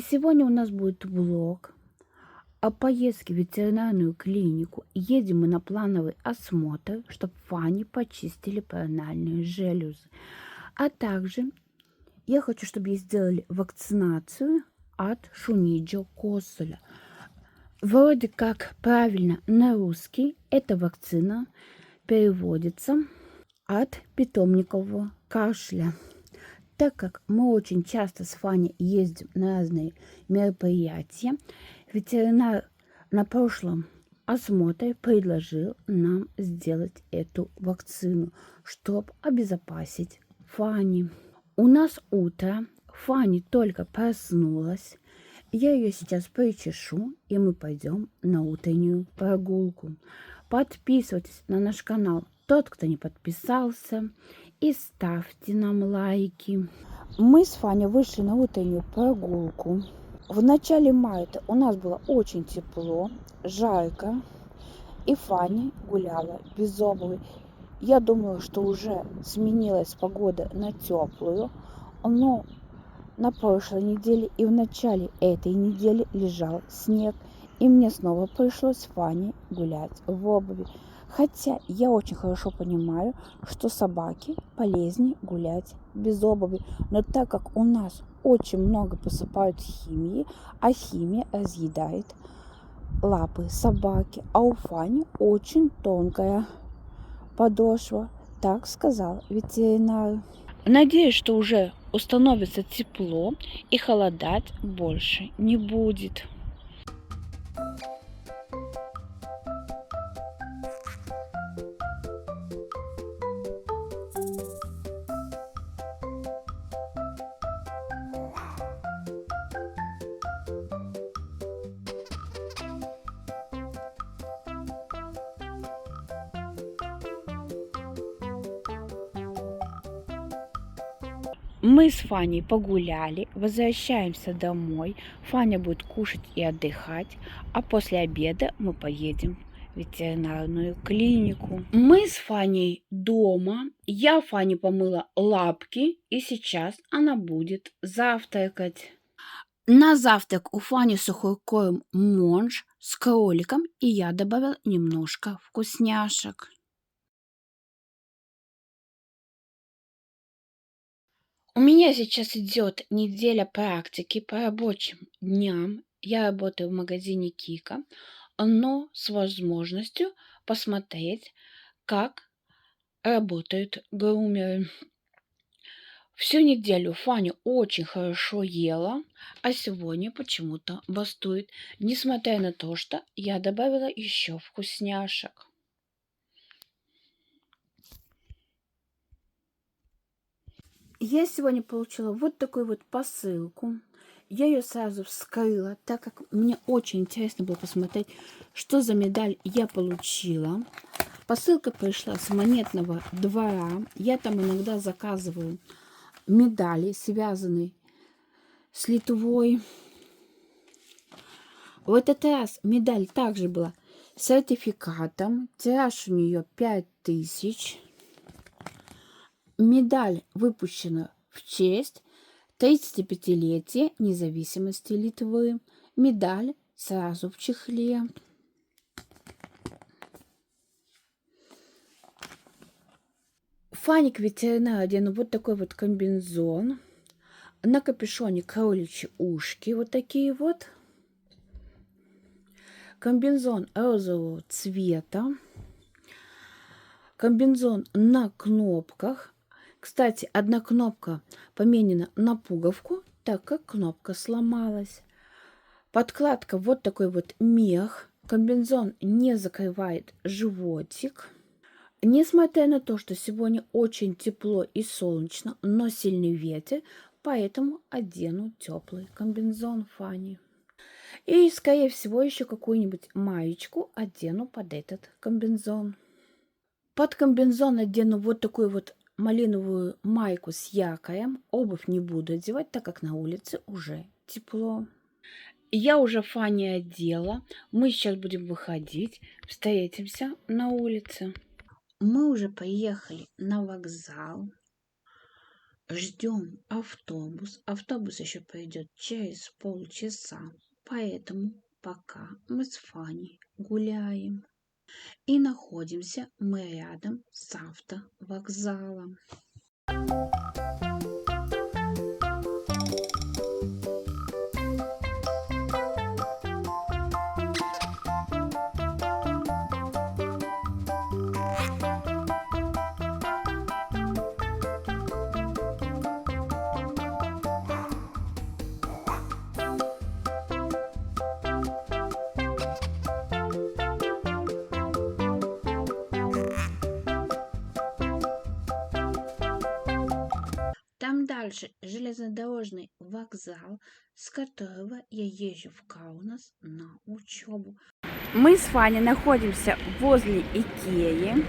сегодня у нас будет влог о поездке в ветеринарную клинику. Едем мы на плановый осмотр, чтобы Фане почистили паранальные железы. А также я хочу, чтобы ей сделали вакцинацию от Шуниджо Косуля. Вроде как правильно на русский эта вакцина переводится от питомникового кашля. Так как мы очень часто с Фаней ездим на разные мероприятия, ветеринар на прошлом осмотре предложил нам сделать эту вакцину, чтобы обезопасить Фани. У нас утро, Фани только проснулась. Я ее сейчас причешу, и мы пойдем на утреннюю прогулку. Подписывайтесь на наш канал, тот, кто не подписался, и ставьте нам лайки. Мы с Фаней вышли на утреннюю прогулку. В начале мая у нас было очень тепло, жарко, и Фаня гуляла без обуви. Я думала, что уже сменилась погода на теплую, но на прошлой неделе и в начале этой недели лежал снег, и мне снова пришлось с Фаней гулять в обуви. Хотя я очень хорошо понимаю, что собаке полезнее гулять без обуви. Но так как у нас очень много посыпают химии, а химия разъедает лапы собаки, а у Фани очень тонкая подошва, так сказал ветеринар. Надеюсь, что уже установится тепло и холодать больше не будет. Мы с Фаней погуляли, возвращаемся домой. Фаня будет кушать и отдыхать, а после обеда мы поедем в ветеринарную клинику. Мы с Фаней дома. Я Фане помыла лапки, и сейчас она будет завтракать. На завтрак у Фани сухой корм Монж с кроликом, и я добавил немножко вкусняшек. У меня сейчас идет неделя практики по рабочим дням. Я работаю в магазине Кика, но с возможностью посмотреть, как работают грумеры. Всю неделю Фаня очень хорошо ела, а сегодня почему-то бастует, несмотря на то, что я добавила еще вкусняшек. Я сегодня получила вот такую вот посылку. Я ее сразу вскрыла, так как мне очень интересно было посмотреть, что за медаль я получила. Посылка пришла с монетного двора. Я там иногда заказываю медали, связанные с Литвой. В этот раз медаль также была с сертификатом. Тираж у нее 5000. Медаль выпущена в честь 35-летия независимости Литвы. Медаль сразу в чехле. Фаник ветеринар одену вот такой вот комбинезон. На капюшоне кроличьи ушки вот такие вот. Комбинезон розового цвета. Комбинезон на кнопках. Кстати, одна кнопка поменена на пуговку, так как кнопка сломалась. Подкладка вот такой вот мех. Комбинезон не закрывает животик. Несмотря на то, что сегодня очень тепло и солнечно, но сильный ветер, поэтому одену теплый комбинезон Фани. И, скорее всего, еще какую-нибудь маечку одену под этот комбинезон. Под комбинезон одену вот такую вот малиновую майку с якорем. Обувь не буду одевать, так как на улице уже тепло. Я уже Фани одела. Мы сейчас будем выходить. Встретимся на улице. Мы уже поехали на вокзал. Ждем автобус. Автобус еще пойдет через полчаса. Поэтому пока мы с Фаней гуляем. И находимся мы рядом с автовокзалом. Там дальше железнодорожный вокзал, с которого я езжу в Каунас на учебу. Мы с Фаней находимся возле Икеи.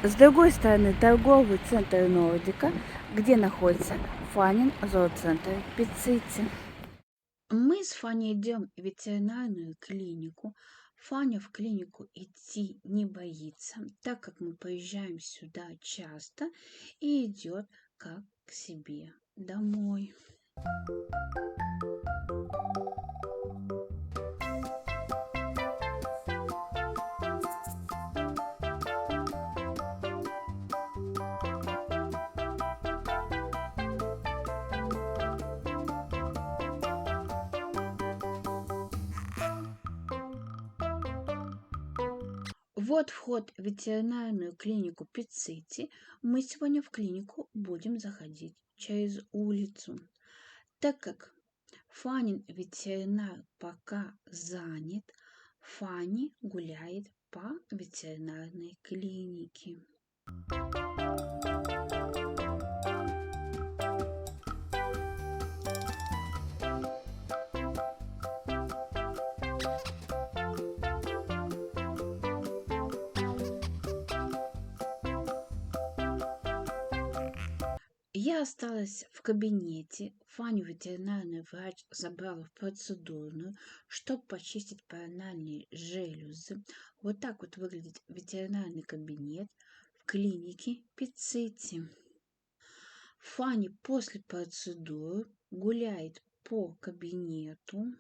С другой стороны торговый центр Нордика, где находится Фанин зооцентр Пиццити. Мы с Фаней идем в ветеринарную клинику. Фаня в клинику идти не боится, так как мы приезжаем сюда часто, и идет как к себе домой. Вот вход в ветеринарную клинику Пиццити. Мы сегодня в клинику будем заходить через улицу. Так как Фанин ветеринар пока занят, Фани гуляет по ветеринарной клинике. Я осталась в кабинете. Фаню ветеринарный врач забрала в процедурную, чтобы почистить паранальные железы. Вот так вот выглядит ветеринарный кабинет в клинике Пиццити. Фаня после процедуры гуляет по кабинету.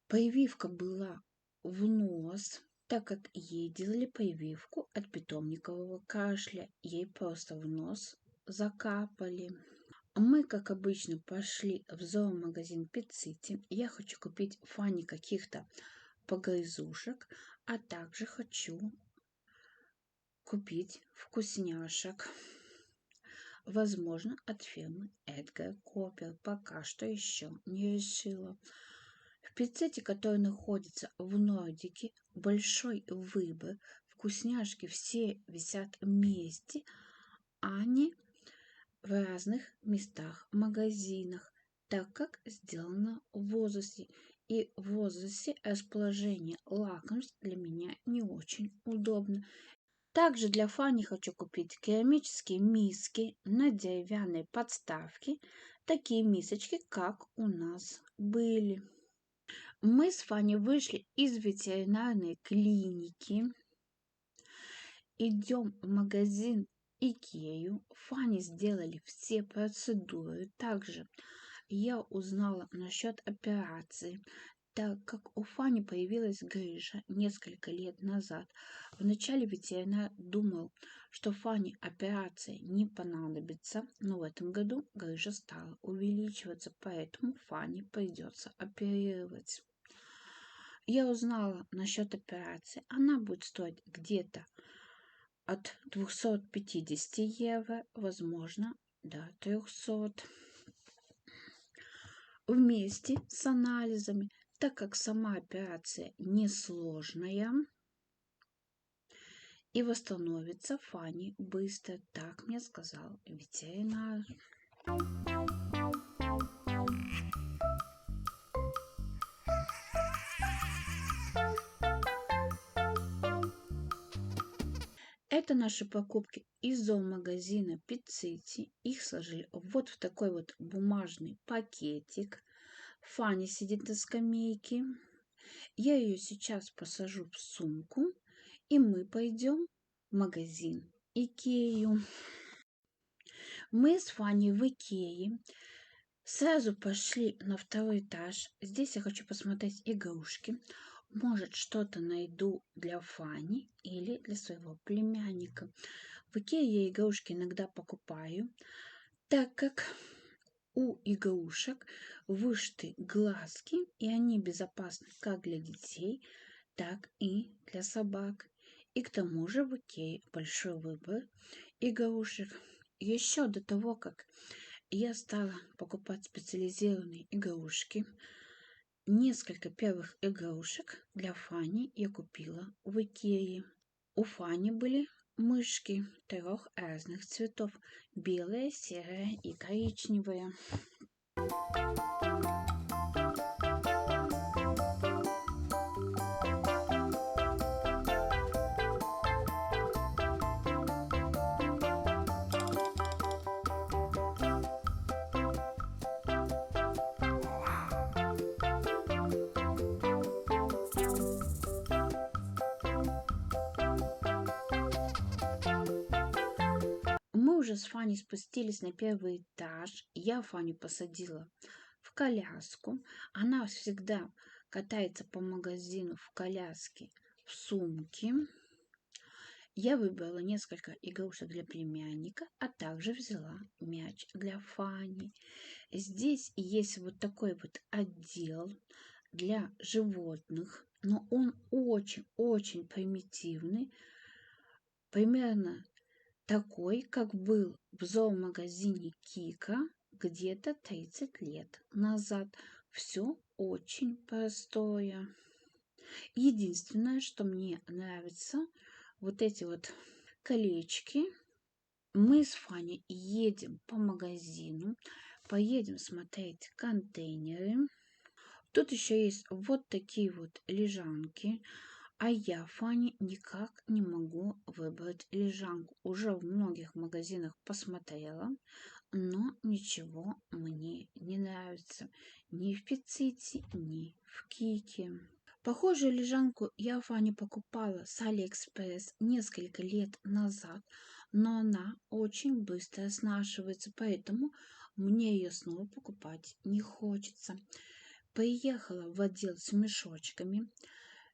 Прививка была в нос, так как ей делали прививку от питомникового кашля. Ей просто в нос закапали. Мы, как обычно, пошли в зоомагазин Пиццити. Я хочу купить Фане каких-то погрызушек, а также хочу купить вкусняшек. Возможно, от фирмы Эдгар Копер. Пока что еще не решила. В Пиццити, который находится в Нордике, большой выбор. Вкусняшки все висят вместе, а не в разных местах, магазинах, так как сделано в возрасте. И в возрасте расположение лакомств для меня не очень удобно. Также для Фани хочу купить керамические миски на деревянной подставке, такие мисочки, как у нас были. Мы с Фаней вышли из ветеринарной клиники, идем в магазин Икею. Фане сделали все процедуры. Также я узнала насчет операции, так как у Фани появилась грыжа несколько лет назад. Вначале ветеринар думал, что Фане операция не понадобится, но в этом году грыжа стала увеличиваться, поэтому Фане придется оперировать. Я узнала насчет операции. Она будет стоить где-то от 250 евро, возможно, до 300. Вместе с анализами, так как сама операция несложная и восстановится Фани быстро, так мне сказал ветеринар. Это наши покупки из зоомагазина Пиццити. Их сложили вот в такой вот бумажный пакетик. Фаня сидит на скамейке. Я ее сейчас посажу в сумку, и мы пойдем в магазин Икею. Мы с Фаней в Икее сразу пошли на второй этаж. Здесь я хочу посмотреть игрушки. Может, что-то найду для Фани или для своего племянника. В Икее я игрушки иногда покупаю, так как у игрушек вышиты глазки, и они безопасны как для детей, так и для собак. И к тому же в Икее большой выбор игрушек. Еще до того, как я стала покупать специализированные игрушки, несколько первых игрушек для Фани я купила в Икее. У Фани были мышки 3 разных цветов: белая, серая и коричневая. Мы уже с Фаней спустились на первый этаж. Я Фаню посадила в коляску. Она всегда катается по магазину в коляске, в сумке. Я выбрала несколько игрушек для племянника, а также взяла мяч для Фани. Здесь есть вот такой вот отдел для животных, но он очень-очень примитивный, примерно такой, как был в зоомагазине Кика где-то 30 лет назад. Все очень простое. Единственное, что мне нравится, вот эти вот колечки. Мы с Фаней едем по магазину, поедем смотреть контейнеры. Тут еще есть вот такие вот лежанки. А я, Фане, никак не могу выбрать лежанку. Уже в многих магазинах посмотрела, но ничего мне не нравится. Ни в Пицците, ни в Кике. Похожую лежанку я Фане покупала с Алиэкспресс несколько лет назад, но она очень быстро снашивается, поэтому мне ее снова покупать не хочется. Приехала в отдел с мешочками.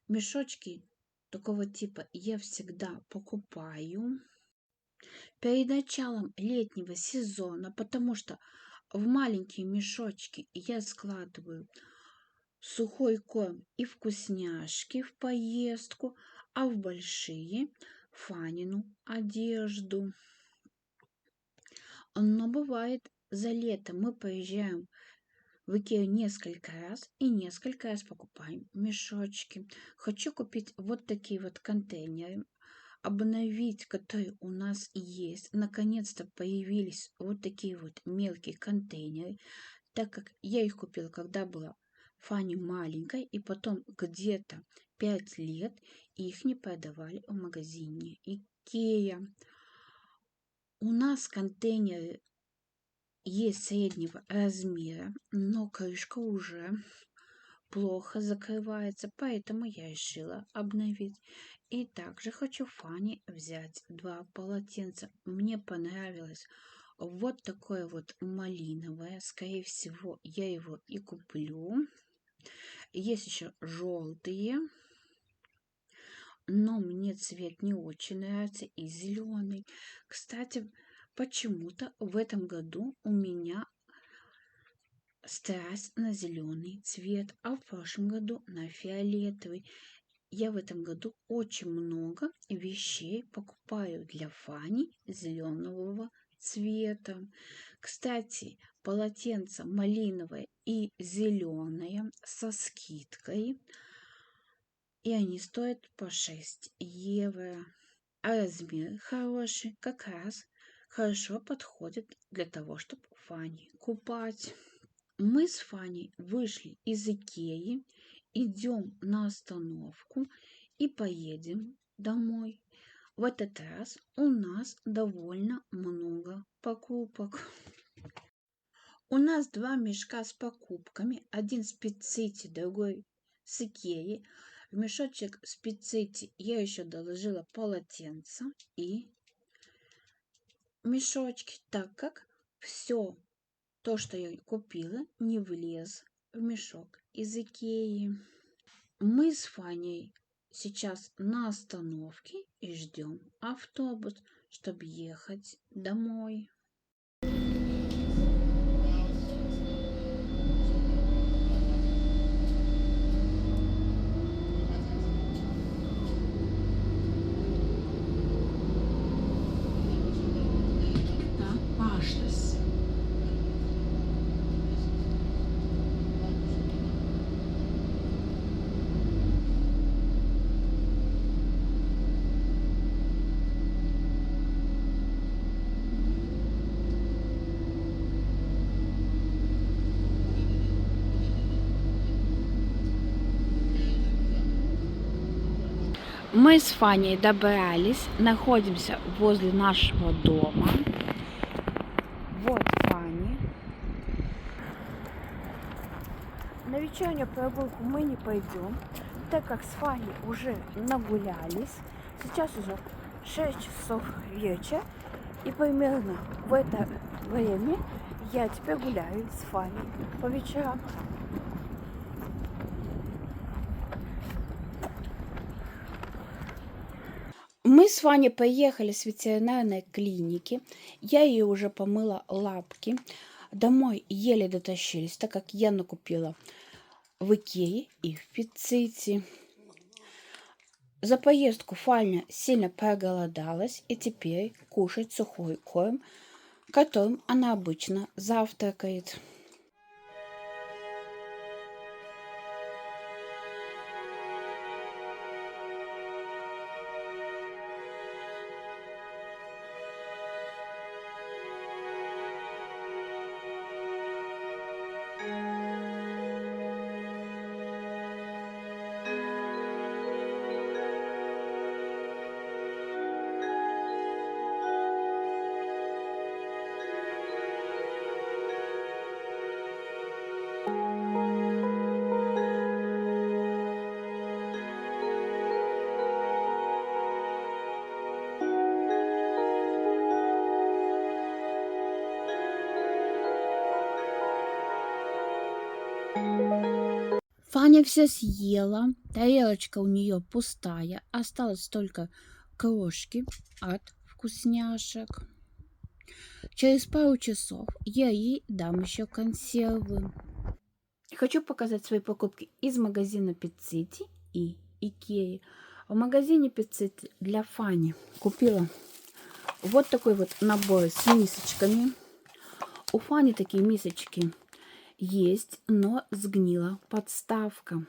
Мешочки такого типа я всегда покупаю перед началом летнего сезона, потому что в маленькие мешочки я складываю сухой корм и вкусняшки в поездку, а в большие Фанину одежду. Но бывает, за лето мы поезжаем в Икею несколько раз и несколько раз покупаем мешочки. Хочу купить вот такие вот контейнеры, обновить, которые у нас есть. Наконец-то появились вот такие вот мелкие контейнеры, так как я их купила, когда была Фани маленькой, и потом где-то 5 лет их не продавали в магазине Икея. У нас контейнеры есть среднего размера, но крышка уже плохо закрывается, поэтому я решила обновить. И также хочу Фане взять 2 полотенца. Мне понравилось вот такое вот малиновое. Скорее всего, я его и куплю. Есть еще желтые, но мне цвет не очень нравится, и зеленый. Кстати, почему-то в этом году у меня страсть на зеленый цвет, а в прошлом году на фиолетовый. Я в этом году очень много вещей покупаю для Фани зеленого цвета. Кстати, полотенце малиновое и зеленое со скидкой, и они стоят по 6 евро. А размер хороший, как раз хорошо подходит для того, чтобы Фани купать. Мы с Фаней вышли из Икеи, идем на остановку и поедем домой. В этот раз у нас довольно много покупок. У нас 2 мешка с покупками, один с Пиццити, другой с Икеи. В мешочек с Пиццити я еще доложила полотенца и мешочки, так как все то, что я купила, не влез в мешок из Икеи. Мы с Фаней сейчас на остановке и ждем автобус, чтобы ехать домой. Tā paštas. Мы с Фаней добрались, находимся возле нашего дома. Вот Фанни. На вечернюю прогулку мы не пойдем, так как с Фаней уже нагулялись. Сейчас уже 6 часов вечера, и примерно в это время я теперь гуляю с Фаней по вечерам. Мы с Ваней поехали с ветеринарной клиники. Я ей уже помыла лапки. Домой еле дотащились, так как я накупила в Икее и в Пицците. За поездку Фаня сильно проголодалась и теперь кушает сухой корм, которым она обычно завтракает. Фаня все съела, тарелочка у нее пустая, осталось только крошки от вкусняшек. Через пару часов я ей дам еще консервы. Хочу показать свои покупки из магазина Пиццити и Икеи. В магазине Пиццити для Фани купила вот такой вот набор с мисочками. У Фани такие мисочки есть, но сгнила подставка.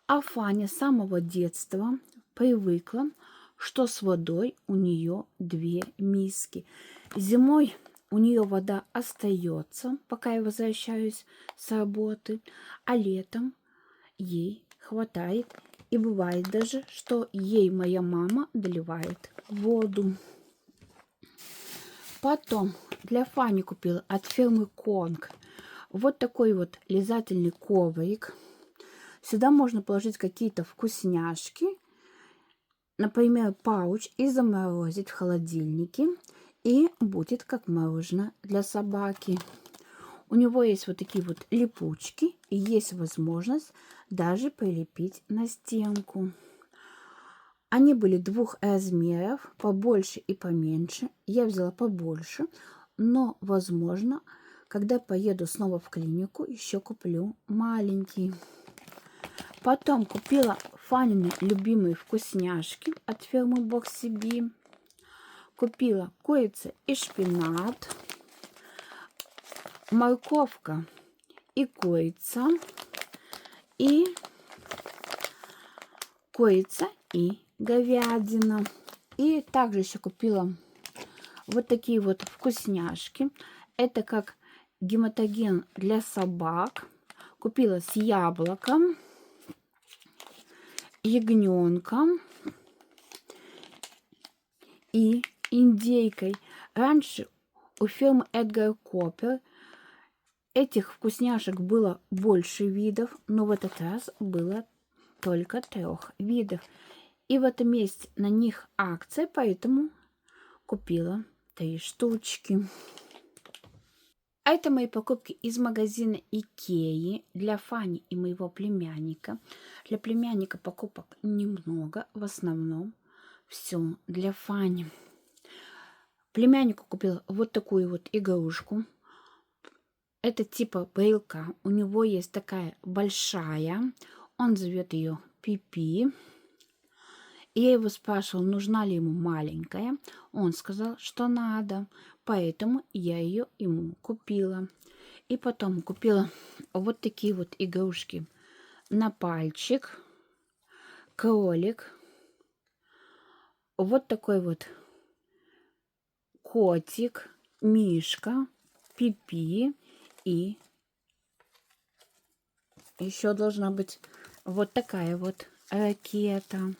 А Фаня с самого детства привыкла, что с водой у нее две миски. Зимой у нее вода остается, пока я возвращаюсь с работы, а летом ей хватает. И бывает даже, что ей моя мама доливает воду. Потом для Фани купила от фирмы Конг вот такой вот лизательный коврик. Сюда можно положить какие-то вкусняшки, например, пауч, и заморозить в холодильнике. И будет как мороженое для собаки. У него есть вот такие вот липучки, и есть возможность даже прилепить на стенку. Они были двух размеров, побольше и поменьше. Я взяла побольше, но, возможно, когда поеду снова в клинику, еще куплю маленький. Потом купила Фанины любимые вкусняшки от фирмы Боксиби. Купила курица и шпинат, морковка и курица, и курица и говядина. И также еще купила вот такие вот вкусняшки. Это как гематоген для собак. Купила с яблоком, ягненком и индейкой. Раньше у фирмы Эдгар Коппер этих вкусняшек было больше видов, но в этот раз было только 3 видов. И в этом месяце на них акция, поэтому купила 3 штучки. А это мои покупки из магазина Икеи для Фани и моего племянника. Для племянника покупок немного, в основном все для Фани. Племяннику купила вот такую вот игрушку. Это типа брелка. У него есть такая большая. Он зовет ее Пипи. И я его спрашивала, нужна ли ему маленькая. Он сказал, что надо. Поэтому я ее ему купила. И потом купила вот такие вот игрушки на пальчик. Кролик. Вот такой вот котик, мишка, Пипи. И еще должна быть вот такая вот ракета.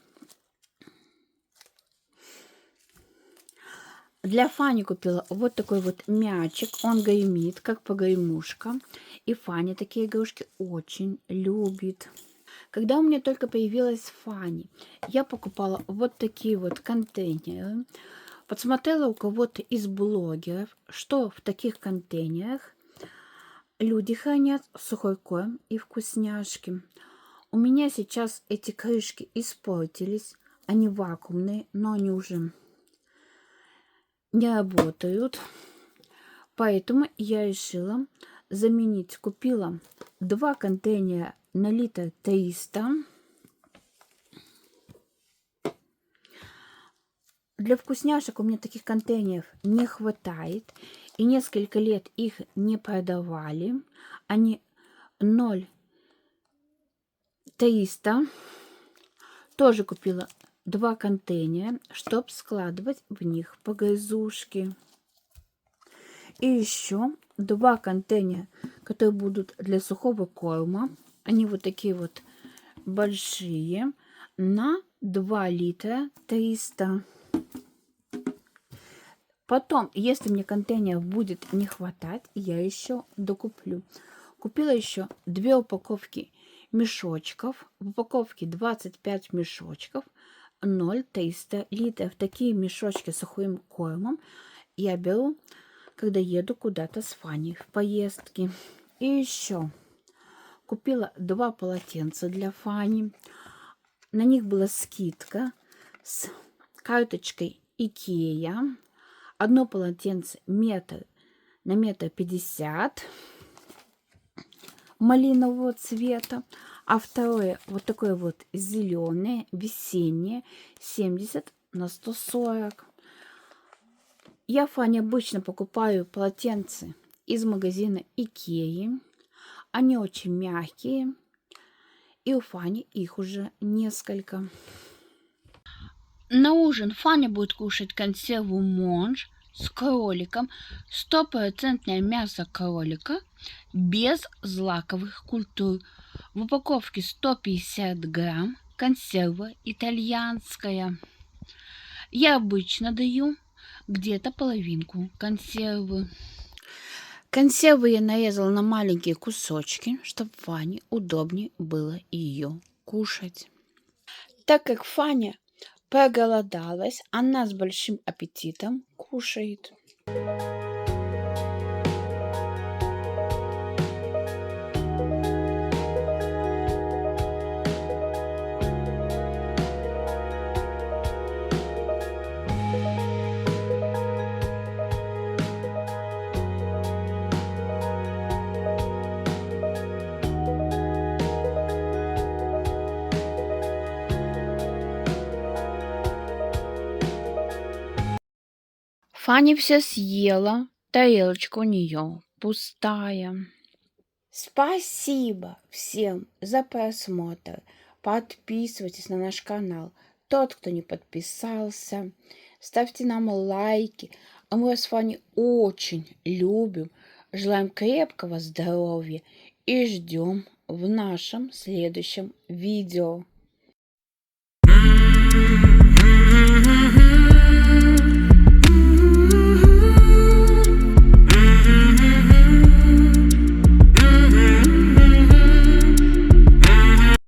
Для Фани купила вот такой вот мячик. Он гремит, как погремушка. И Фаня такие игрушки очень любит. Когда у меня только появилась Фани, я покупала вот такие вот контейнеры. Подсмотрела у кого-то из блогеров, что в таких контейнерах люди хранят сухой корм и вкусняшки. У меня сейчас эти крышки испортились. Они вакуумные, но они уже не работают. Поэтому я решила заменить. Купила 2 контейнера на литр 300. Для вкусняшек у меня таких контейнеров не хватает. И несколько лет их не продавали. Они 0,300. Тоже купила 2 контейнера, чтобы складывать в них погрызушки. И еще 2 контейнера, которые будут для сухого корма. Они вот такие вот большие. На 2 литра 300. Потом, если мне контейнеров будет не хватать, я еще докуплю. Купила еще 2 упаковки мешочков. В упаковке 25 мешочков. 0,300 литров. Такие мешочки с сухим кормом я беру, когда еду куда-то с Фаней в поездки. И еще купила 2 полотенца для Фани. На них была скидка с карточкой Икея. Одно полотенце метр на 1,50 м малинового цвета, а второе вот такое вот зеленое, весеннее, 70 на 140. Я Фане обычно покупаю полотенца из магазина Икеи. Они очень мягкие, и у Фани их уже несколько. На ужин Фаня будет кушать консерву Монж с кроликом, 100% мясо кролика, без злаковых культур. В упаковке 150 грамм, консерва итальянская. Я обычно даю где-то половинку консервы. Консерву я нарезала на маленькие кусочки, чтобы Фане удобнее было ее кушать. Так как Фаня проголодалась, она с большим аппетитом кушает. Фаня все съела, тарелочка у нее пустая. Спасибо всем за просмотр. Подписывайтесь на наш канал. Тот, кто не подписался, ставьте нам лайки. А мы вас с вами очень любим. Желаем крепкого здоровья и ждем в нашем следующем видео.